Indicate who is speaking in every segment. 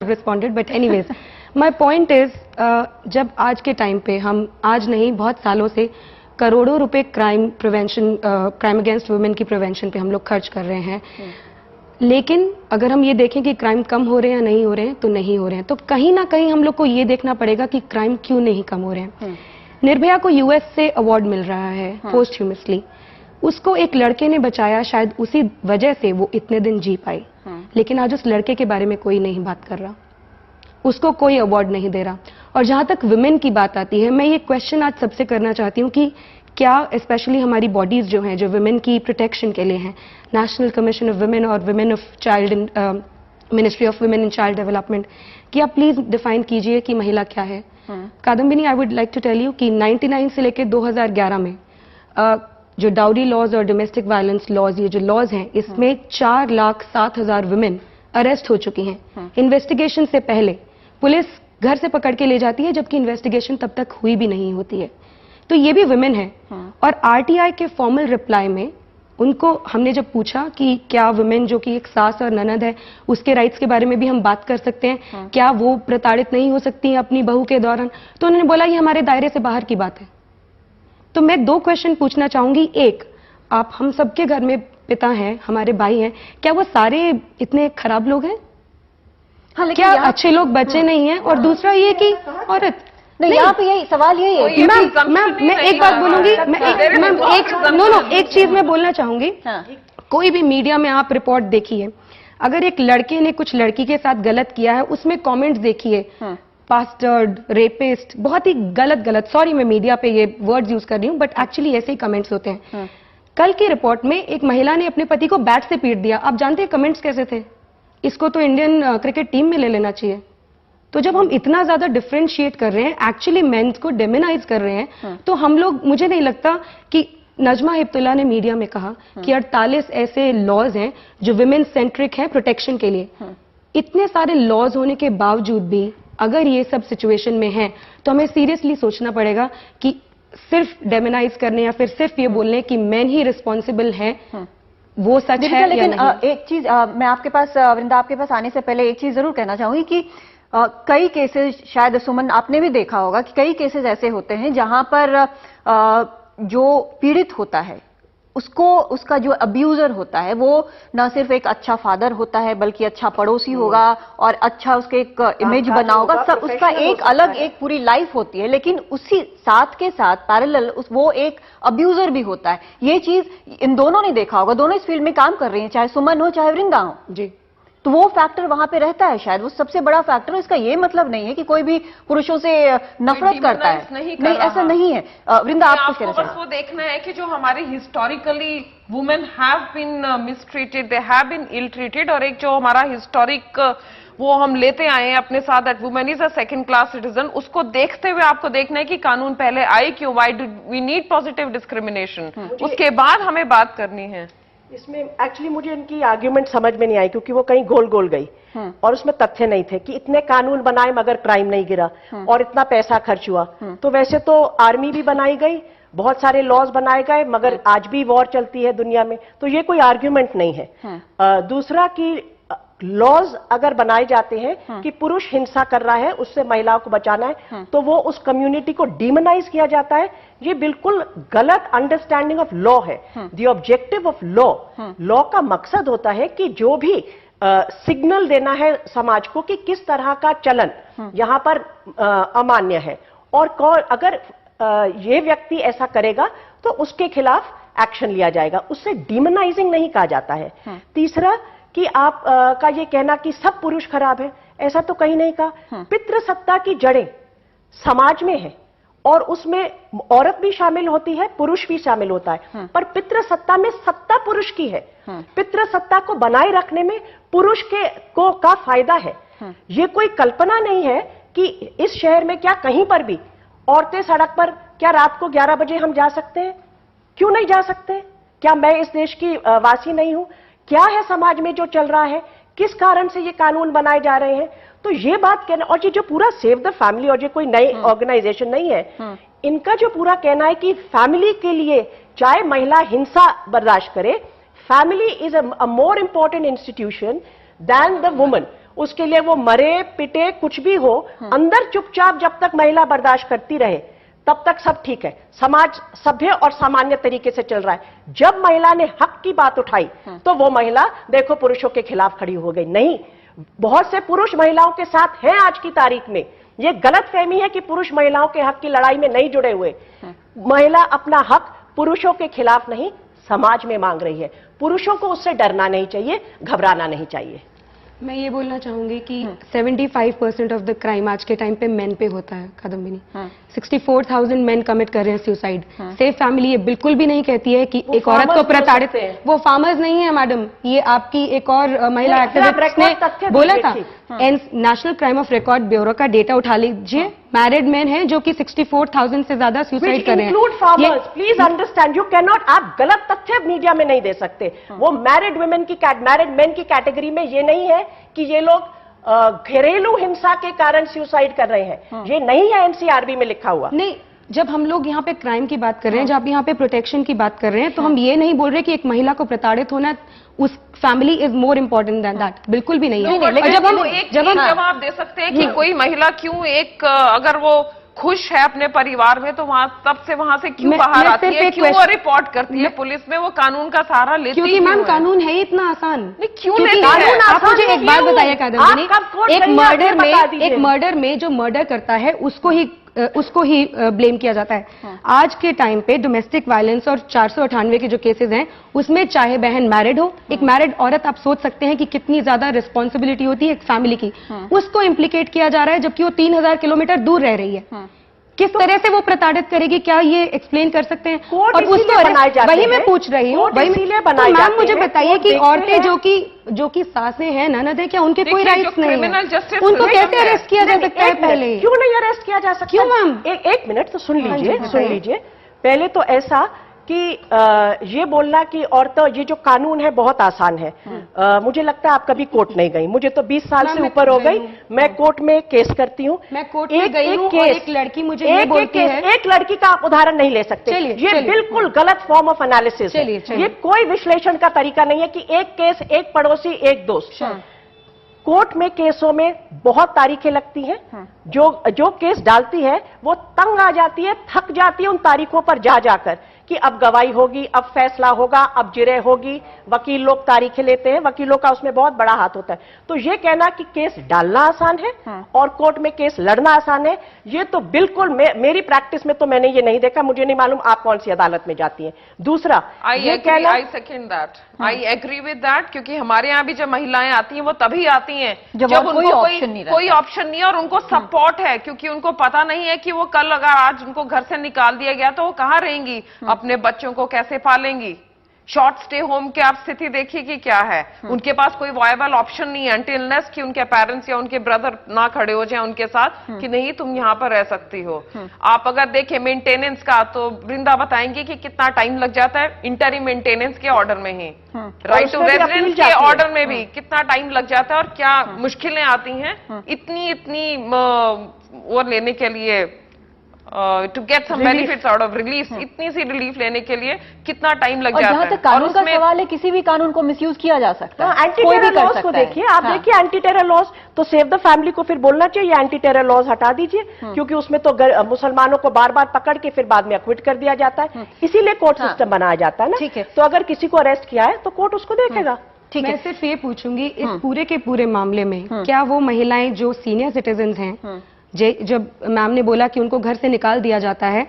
Speaker 1: responded, but anyways, my point is, जब आज के टाइम पे हम आज नहीं बहुत सालों से करोड़ों रुपए क्राइम अगेंस्ट वुमेन की प्रिवेंशन पे हम लोग खर्च कर रहे हैं, लेकिन अगर हम ये देखें कि क्राइम कम हो रहे हैं या नहीं हो रहे हैं, तो नहीं हो रहे हैं। तो कहीं ना कहीं हम लोग को ये देखना पड़ेगा कि क्राइम क्यों नहीं कम हो रहे हैं। निर्भया को यूएस से अवार्ड मिल रहा है पोस्टह्यूमसली, उसको एक लड़के ने बचाया, शायद उसी वजह से वो इतने दिन जी पाई, लेकिन आज उस लड़के के बारे में कोई नहीं बात कर रहा, उसको कोई अवार्ड नहीं दे रहा। और जहां तक वुमेन की बात आती है, मैं ये क्वेश्चन आज सबसे करना चाहती हूँ कि क्या स्पेशली हमारी बॉडीज जो हैं, जो वुमेन की प्रोटेक्शन के लिए हैं, नेशनल कमीशन ऑफ वुमेन और women of child in ministry of women and child development, कि आप प्लीज डिफाइन कीजिए कि महिला क्या है। Kadambini, I would like to tell you कि 99 से लेकर 2011 में जो डाउरी लॉज और डोमेस्टिक वायलेंस लॉज, ये जो लॉज हैं, इसमें 4,07,000 वुमेन अरेस्ट हो चुकी हैं। इन्वेस्टिगेशन से पहले पुलिस घर से पकड़ के ले जाती है, जबकि इन्वेस्टिगेशन तब तक हुई भी नहीं होती है। तो ये भी वुमेन है। और आरटीआई के फॉर्मल रिप्लाई में उनको हमने जब पूछा कि क्या वुमेन जो कि एक सास और ननद है, उसके राइट्स के बारे में भी हम बात कर सकते हैं, क्या वो प्रताड़ित नहीं हो सकती हैं अपनी बहू के दौरान, तो उन्होंने बोला ये हमारे दायरे से बाहर की बात है। तो मैं 2 क्वेश्चन पूछना चाहूंगी। एक, आप हम सबके घर में पिता हैं, हमारे भाई हैं, क्या वो सारे इतने खराब लोग हैं? हाँ, क्या अच्छे लोग बच्चे नहीं हैं? और दूसरा ये कि औरत
Speaker 2: नहीं, यहाँ पे यही सवाल यही है।
Speaker 1: मैं एक बात बोलूंगी, एक चीज मैं बोलना चाहूंगी। कोई भी मीडिया में आप रिपोर्ट देखिए, अगर एक लड़के ने कुछ लड़की के साथ गलत किया है, उसमें कमेंट्स देखिए, पास्टर्ड, रेपिस्ट, बहुत ही गलत, सॉरी मैं मीडिया पे ये वर्ड्स यूज कर रही हूँ, बट एक्चुअली ऐसे ही कमेंट्स होते हैं। कल की रिपोर्ट में एक महिला ने अपने पति को बैट से पीट दिया। आप जानते हैं कमेंट्स कैसे थे? इसको तो इंडियन क्रिकेट टीम में ले लेना चाहिए। तो जब हम इतना ज्यादा डिफरेंशिएट कर रहे हैं, एक्चुअली मेंस को डेमोनाइज कर रहे हैं, तो हम लोग, मुझे नहीं लगता कि नजमा हिप्तुल्लाह ने मीडिया में कहा कि 48 ऐसे लॉज हैं जो विमेन सेंट्रिक हैं प्रोटेक्शन के लिए। इतने सारे लॉज होने के बावजूद भी अगर ये सब सिचुएशन में है, तो हमें सीरियसली सोचना पड़ेगा कि सिर्फ डेमोनाइज करने या फिर सिर्फ ये बोलने कि मेन ही रिस्पॉन्सिबल है, वो सच है।
Speaker 2: लेकिन एक चीज मैं आपके पास, वृंदा, आपके पास आने से पहले एक चीज जरूर कहना चाहूंगी कि कई केसेस, शायद सुमन आपने भी देखा होगा कि कई केसेस ऐसे होते हैं जहां पर जो पीड़ित होता है उसका जो अब्यूजर होता है, वो न सिर्फ एक अच्छा फादर होता है, बल्कि अच्छा पड़ोसी होगा और अच्छा उसके एक इमेज बना होगा, सब उसका एक अलग एक पूरी लाइफ होती है। लेकिन उसी साथ के साथ पैरेलल वो एक अब्यूजर भी होता है। ये चीज इन दोनों ने देखा होगा, दोनों इस फील्ड में काम कर रही हैं, चाहे सुमन हो चाहे वृंदा हो जी। तो वो फैक्टर वहां पे रहता है, शायद वो सबसे बड़ा फैक्टर। इसका ये मतलब नहीं है कि कोई भी पुरुषों से नफरत करता है, नहीं ऐसा नहीं है। वृंदा, आप कुछ कहना चाहते हैं?
Speaker 3: बस वो देखना है कि जो हमारे historically women have been mistreated, they have been ill treated, और एक जो हमारा हिस्टोरिक वो हम लेते आए हैं अपने साथ, that women is a second class citizen, उसको देखते हुए आपको देखना है कि कानून पहले आए क्यों, why do we need positive discrimination, उसके बाद हमें बात करनी है।
Speaker 4: इसमें एक्चुअली मुझे इनकी आर्ग्यूमेंट समझ में नहीं आई, क्योंकि वो कहीं गोल गई और उसमें तथ्य नहीं थे कि इतने कानून बनाए मगर क्राइम नहीं गिरा और इतना पैसा खर्च हुआ। तो वैसे तो आर्मी भी बनाई गई, बहुत सारे लॉज बनाए गए, मगर आज भी वॉर चलती है दुनिया में, तो ये कोई आर्ग्यूमेंट नहीं है। दूसरा कि लॉज अगर बनाए जाते हैं कि पुरुष हिंसा कर रहा है, उससे महिलाओं को बचाना है, तो वो उस कम्युनिटी को डिमोनाइज किया जाता है। ये बिल्कुल गलत अंडरस्टैंडिंग ऑफ लॉ है। द ऑब्जेक्टिव ऑफ लॉ का मकसद होता है कि जो भी सिग्नल देना है समाज को कि किस तरह का चलन यहां पर अमान्य है, और अगर ये व्यक्ति ऐसा करेगा तो उसके खिलाफ एक्शन लिया जाएगा। उससे डिमोनाइजिंग नहीं कहा जाता है। तीसरा कि आप का ये कहना कि सब पुरुष खराब है, ऐसा तो कहीं नहीं कहा। पितृसत्ता की जड़ें समाज में है और उसमें औरत भी शामिल होती है, पुरुष भी शामिल होता है, पर पितृसत्ता में सत्ता पुरुष की है। पितृसत्ता को बनाए रखने में पुरुष का फायदा है। ये कोई कल्पना नहीं है कि इस शहर में क्या कहीं पर भी औरतें सड़क पर, क्या रात को 11 बजे हम जा सकते हैं? क्यों नहीं जा सकते? क्या मैं इस देश की वासी नहीं हूं? क्या है समाज में जो चल रहा है, किस कारण से ये कानून बनाए जा रहे हैं? तो ये बात कहना, और ये जो पूरा सेव द फैमिली, और ये कोई नई ऑर्गेनाइजेशन नहीं है, इनका जो पूरा कहना है कि फैमिली के लिए चाहे महिला हिंसा बर्दाश्त करे, family is a more important institution than the woman. उसके लिए वो मरे पिटे कुछ भी हो, अंदर चुपचाप जब तक महिला बर्दाश्त करती रहे तब तक सब ठीक है। समाज सभ्य और सामान्य तरीके से चल रहा है। जब महिला ने हक की बात उठाई तो वो महिला देखो पुरुषों के खिलाफ खड़ी हो गई। नहीं, बहुत से पुरुष महिलाओं के साथ हैं आज की तारीख में। ये गलतफहमी है कि पुरुष महिलाओं के हक की लड़ाई में नहीं जुड़े हुए। महिला अपना हक पुरुषों के खिलाफ नहीं, समाज में मांग रही है। पुरुषों को उससे डरना नहीं चाहिए, घबराना नहीं चाहिए।
Speaker 1: मैं ये बोलना चाहूंगी कि 75% ऑफ द क्राइम आज के टाइम पे मेन पे होता है कादम्बिनी। 64,000 मेन कमिट कर रहे हैं सुसाइड। सेफ फैमिली ये बिल्कुल भी नहीं कहती है कि एक औरत को प्रताड़ित, वो फार्मर्स नहीं है मैडम, ये आपकी एक और महिला एक्टिविस्ट ने बोला था। National crime of record bureau का डेटा उठा लीजिए, मैरिड मैन हैं जो कि 64,000 से ज्यादा सुसाइड कर रहे हैं।
Speaker 4: Please understand, you can not, आप गलत तथ्य मीडिया में नहीं दे सकते। वो मैरिड वुमेन की, मैरिड मेन की कैटेगरी में ये नहीं है कि ये लोग घरेलू हिंसा के कारण सुसाइड कर रहे हैं। ये नहीं है एनसीआरबी में लिखा हुआ।
Speaker 1: नहीं, जब हम लोग यहाँ पे क्राइम की बात कर रहे हैं, जब यहाँ पे प्रोटेक्शन की बात कर रहे हैं, तो हम ये नहीं बोल रहे कि एक महिला को प्रताड़ित होना उस family is more important then that, बिल्कुल भी नहीं है।
Speaker 3: लेकिन जब हम जवाब दे सकते हैं कि कोई महिला क्यों अगर वो खुश है अपने परिवार में तो तब से वहां से क्यों बाहर आती है, क्यों वो रिपोर्ट करती है पुलिस में, वो कानून का सहारा लेती है?
Speaker 1: क्योंकि मैम कानून है इतना आसान
Speaker 3: नहीं, क्यों लेती है?
Speaker 1: आप मुझे एक बात बताइए कादम्बिनी, एक मर्डर में जो मर्डर करता है उसको ही ब्लेम किया जाता है। आज के टाइम पे डोमेस्टिक वायलेंस और 498 के जो केसेस हैं उसमें चाहे बहन मैरिड हो, एक मैरिड औरत आप सोच सकते हैं कि कितनी ज्यादा रिस्पॉन्सिबिलिटी होती है एक फैमिली की, उसको इम्प्लीकेट किया जा रहा है जबकि वो 3000 किलोमीटर दूर रह रही है। किस तरह से वो प्रताड़ित करेगी, क्या ये एक्सप्लेन कर सकते हैं? और उसको वही मैं पूछ रही हूँ, तो मैम मुझे बताइए कि औरतें जो कि सासें हैं, ननद है, क्या उनके कोई राइट्स नहीं है? उनको कैसे अरेस्ट किया जा सकता है? पहले
Speaker 4: क्यों नहीं अरेस्ट किया जा सकता?
Speaker 1: क्यों मैम?
Speaker 4: एक मिनट तो सुन लीजिए। पहले तो ऐसा कि ये बोलना कि औरतों, ये जो कानून है बहुत आसान है। मुझे लगता है आप कभी कोर्ट नहीं गई। मुझे तो 20 साल से ऊपर हो गई, मैं कोर्ट में केस करती हूँ।
Speaker 1: मैं कोर्ट में गई हूँ और एक लड़की मुझे ये बोलती है,
Speaker 4: एक लड़की का आप उदाहरण नहीं ले सकते। ये बिल्कुल गलत फॉर्म ऑफ एनालिसिस है। ये कोई विश्लेषण का तरीका नहीं है कि एक केस, एक पड़ोसी, एक दोस्त। कोर्ट में केसों में बहुत तारीखें लगती हैं। जो केस डालती है वो तंग आ जाती है, थक जाती है उन तारीखों पर जा जाकर कि अब गवाही होगी, अब फैसला होगा, अब जिरह होगी। वकील लोग तारीखें लेते हैं, वकीलों का उसमें बहुत बड़ा हाथ होता है। तो ये कहना कि केस डालना आसान है और कोर्ट में केस लड़ना आसान है, ये तो बिल्कुल मेरी प्रैक्टिस में तो मैंने ये नहीं देखा। मुझे नहीं मालूम आप कौन सी अदालत में जाती हैं। दूसरा,
Speaker 3: I second that, I agree with that, क्योंकि हमारे यहाँ भी जब महिलाएं आती हैं वो तभी आती हैं जब उनको कोई ऑप्शन नहीं है और उनको सपोर्ट है, क्योंकि उनको पता नहीं है कि वो कल अगर आज उनको घर से निकाल दिया गया तो वो कहाँ रहेंगी, अपने बच्चों को कैसे पालेंगी। शॉर्ट स्टे होम की आप स्थिति देखिए कि क्या है, उनके पास कोई वायबल ऑप्शन नहीं है अनटिल अनलेस कि उनके पेरेंट्स या उनके ब्रदर ना खड़े हो जाए उनके साथ कि नहीं तुम यहाँ पर रह सकती हो। आप अगर देखें मेंटेनेंस का, तो वृंदा बताएंगे कि कितना टाइम लग जाता है इंटरिम मेंटेनेंस के ऑर्डर में ही, राइट टू रेजिडेंस के ऑर्डर में भी कितना टाइम लग जाता है और क्या मुश्किलें आती हैं इतनी वो लेने के लिए, to get some benefits out of relief, इतनी सी रिलीफ लेने के लिए कितना टाइम लग जाता है।
Speaker 2: जहां तक कानून का सवाल है, किसी भी कानून को मिसयूज किया जा सकता है।
Speaker 4: एंटी टेरर लॉज को देखिए, आप देखिए एंटी टेरर लॉज तो सेव द फैमिली को फिर बोलना चाहिए एंटी टेरर लॉज हटा दीजिए, क्योंकि उसमें तो मुसलमानों को बार बार पकड़ के फिर बाद में अक्विट कर दिया जाता है। इसीलिए कोर्ट सिस्टम बनाया जाता है ना। तो अगर किसी को अरेस्ट किया है तो कोर्ट उसको देखेगा।
Speaker 1: मैं सिर्फ ये पूछूंगी, इस पूरे के पूरे मामले में क्या वो महिलाएं जो सीनियर सिटीजन हैं, जब मैम ने बोला कि उनको घर से निकाल दिया जाता है,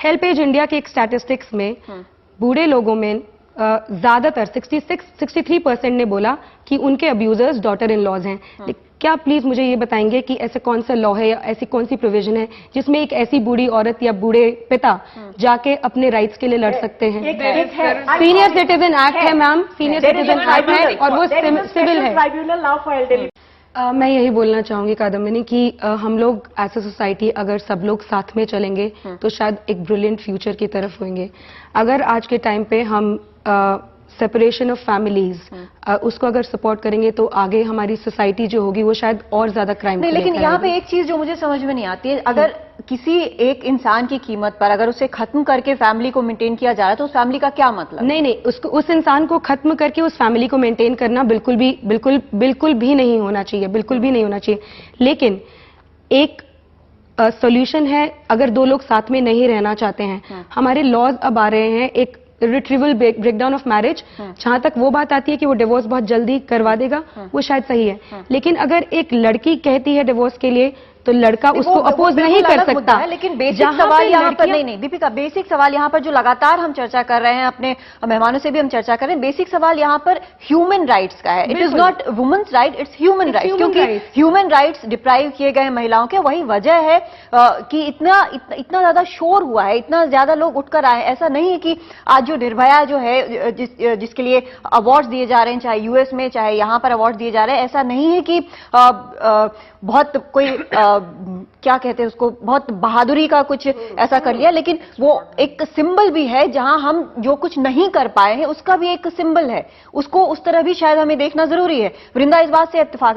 Speaker 1: हेल्पेज इंडिया के एक स्टैटिस्टिक्स में बूढ़े लोगों में ज्यादातर 63% ने बोला कि उनके अब्यूजर्स डॉटर इन लॉज हैं। क्या प्लीज मुझे ये बताएंगे कि ऐसे कौन सा लॉ है या ऐसी कौन सी प्रोविजन है जिसमें एक ऐसी बूढ़ी औरत या बूढ़े पिता जाके अपने राइट्स के लिए लड़ सकते हैं? सीनियर सिटीजन एक्ट है मैम, सीनियर सिटीजन एक्ट है और वो सिविल है। मैं यही बोलना चाहूंगी कादम्बिनी कि हम लोग एज ए सोसाइटी अगर सब लोग साथ में चलेंगे तो शायद एक ब्रिलियंट फ्यूचर की तरफ होंगे। अगर आज के टाइम पे हम सेपरेशन ऑफ फैमिलीज, उसको अगर सपोर्ट करेंगे तो आगे हमारी सोसाइटी जो होगी वो शायद और ज्यादा क्राइम
Speaker 2: नहीं, लेकिन यहाँ पे एक चीज जो मुझे समझ में नहीं आती है, अगर किसी एक इंसान की कीमत पर अगर उसे खत्म करके फैमिली को मेंटेन किया जा रहा है तो उस फैमिली का क्या मतलब?
Speaker 1: नहीं, उसको, उस इंसान को खत्म करके उस फैमिली को मेंटेन करना बिल्कुल भी नहीं होना चाहिए, बिल्कुल भी नहीं होना चाहिए। लेकिन एक सॉल्यूशन है, अगर दो लोग साथ में नहीं रहना चाहते हैं, हमारे लॉज अब आ रहे हैं, एक रिट्रीवल ब्रेकडाउन ऑफ मैरिज, जहां तक वो बात आती है कि वो डिवोर्स बहुत जल्दी करवा देगा, वो शायद सही है। लेकिन अगर एक लड़की कहती है डिवोर्स के लिए तो लड़का उसको अपोज नहीं कर सकता
Speaker 2: है। लेकिन बेसिक सवाल यहाँ पर नहीं दीपिका, बेसिक सवाल यहाँ पर जो लगातार हम चर्चा कर रहे हैं, अपने मेहमानों से भी हम चर्चा कर रहे हैं, बेसिक सवाल यहाँ पर ह्यूमन राइट्स का है। It is not women's right, it's human rights, क्योंकि ह्यूमन राइट्स डिप्राइव किए गए महिलाओं के, वही वजह है कि इतना ज्यादा शोर हुआ है, इतना ज्यादा लोग उठकर आए। ऐसा नहीं है कि आज जो निर्भया जो है जिसके लिए अवार्ड दिए जा रहे हैं, चाहे यूएस में चाहे यहाँ पर अवार्ड दिए जा रहे हैं, ऐसा नहीं है कि बहुत कोई क्या कहते हैं उसको, बहुत बहादुरी का कुछ ऐसा कर लिया, लेकिन वो एक सिंबल भी है, जहां हम जो कुछ नहीं कर पाए हैं उसका भी एक सिंबल है, उसको उस तरह भी शायद हमें देखना जरूरी है। वृंदा, इस बात से इत्तेफाक